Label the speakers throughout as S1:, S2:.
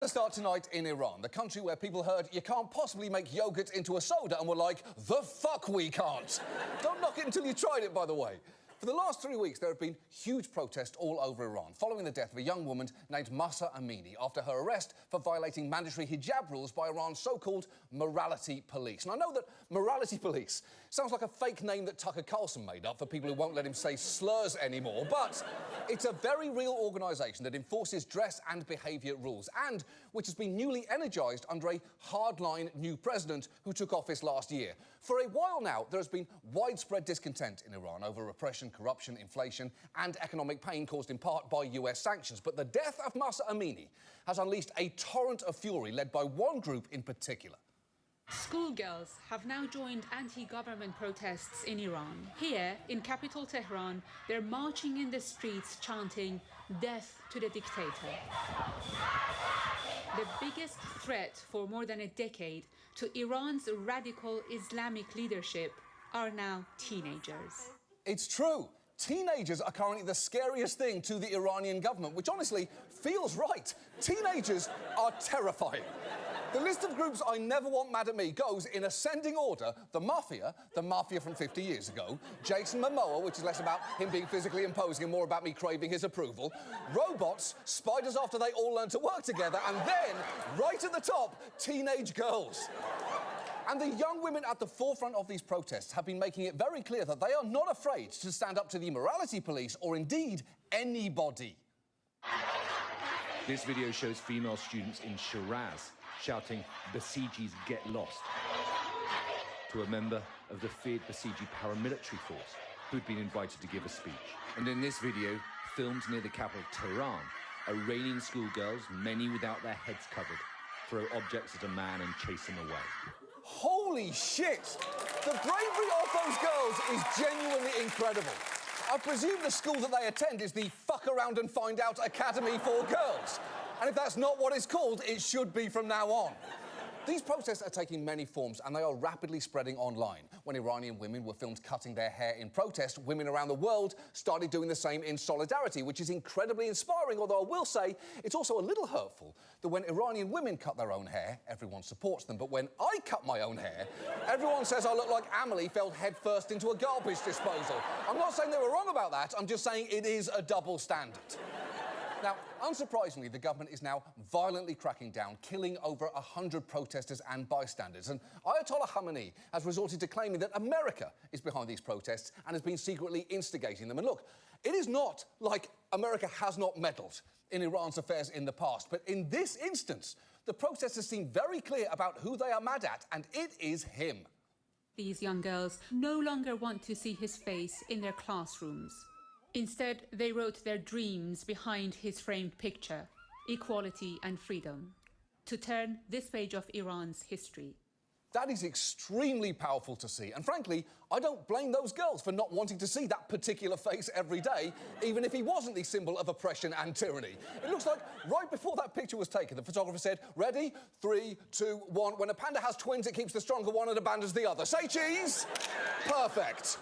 S1: Let's start tonight in Iran, the country where people heard you can't possibly make yogurt into a soda and were like, the fuck we can't. Don't knock it until you tried it, by the way. For the last 3 weeks, there have been huge protests all over Iran following the death of a young woman named Mahsa Amini after her arrest for violating mandatory hijab rules by Iran's so-called morality police. And I know that morality police sounds like a fake name that Tucker Carlson made up for people who won't let him say slurs anymore, but it's a very real organisation that enforces dress and behaviour rules and which has been newly energised under a hardline new president who took office last year. For a while now, there has been widespread discontent in Iran over repression, corruption, inflation and economic pain caused in part by US sanctions. But the death of Mahsa Amini has unleashed a torrent of fury led by one group in particular.
S2: Schoolgirls have now joined anti-government protests in Iran. Here, in capital Tehran, they're marching in the streets chanting, "Death to the dictator." The biggest threat for more than a decade to Iran's radical Islamic leadership are now teenagers.
S1: It's true. Teenagers are currently the scariest thing to the Iranian government, which honestly feels right. Teenagers are terrifying. The list of groups I never want mad at me goes in ascending order: the Mafia from 50 years ago, Jason Momoa, which is less about him being physically imposing and more about me craving his approval, robots, spiders after they all learn to work together, and then, right at the top, teenage girls. And the young women at the forefront of these protests have been making it very clear that they are not afraid to stand up to the morality police or indeed anybody.
S3: This video shows female students in Shiraz shouting "Basijis get lost" to a member of the feared Basiji paramilitary force who'd been invited to give a speech. And in this video, filmed near the capital Tehran, Iranian schoolgirls, many without their heads covered, throw objects at a man and chase him away.
S1: Holy shit! The bravery of those girls is genuinely incredible. I presume the school that they attend is the Fuck Around and Find Out Academy for Girls. And if that's not what it's called, it should be from now on. These protests are taking many forms and they are rapidly spreading online. When Iranian women were filmed cutting their hair in protest, women around the world started doing the same in solidarity, which is incredibly inspiring, although I will say it's also a little hurtful that when Iranian women cut their own hair, everyone supports them. But when I cut my own hair, everyone says I look like Amelie fell headfirst into a garbage disposal. I'm not saying they were wrong about that, I'm just saying it is a double standard. Now, unsurprisingly, the government is now violently cracking down, killing over 100 protesters and bystanders. And Ayatollah Khamenei has resorted to claiming that America is behind these protests and has been secretly instigating them. And look, it is not like America has not meddled in Iran's affairs in the past. But in this instance, the protesters seem very clear about who they are mad at, and it is him.
S2: These young girls no longer want to see his face in their classrooms. Instead, they wrote their dreams behind his framed picture, equality and freedom, to turn this page of Iran's history.
S1: That is extremely powerful to see. And frankly, I don't blame those girls for not wanting to see that particular face every day, even if he wasn't the symbol of oppression and tyranny. It looks like right before that picture was taken, the photographer said, "Ready? 3, 2, 1. When a panda has twins, it keeps the stronger one and abandons the other. Say cheese!" Perfect.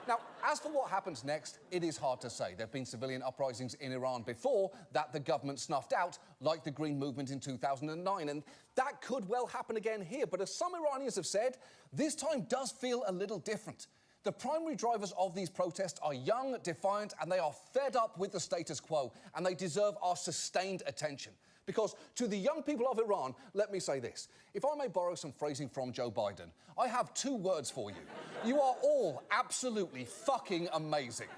S1: Now, as for what happens next, it is hard to say. There have been civilian uprisings in Iran before that the government snuffed out, like the Green Movement in 2009, and that could well happen again here. But as some Iranians have said, this time does feel a little different. The primary drivers of these protests are young, defiant, and they are fed up with the status quo, and they deserve our sustained attention. Because to the young people of Iran, let me say this. If I may borrow some phrasing from Joe Biden, I have 2 words for you. You are all absolutely fucking amazing.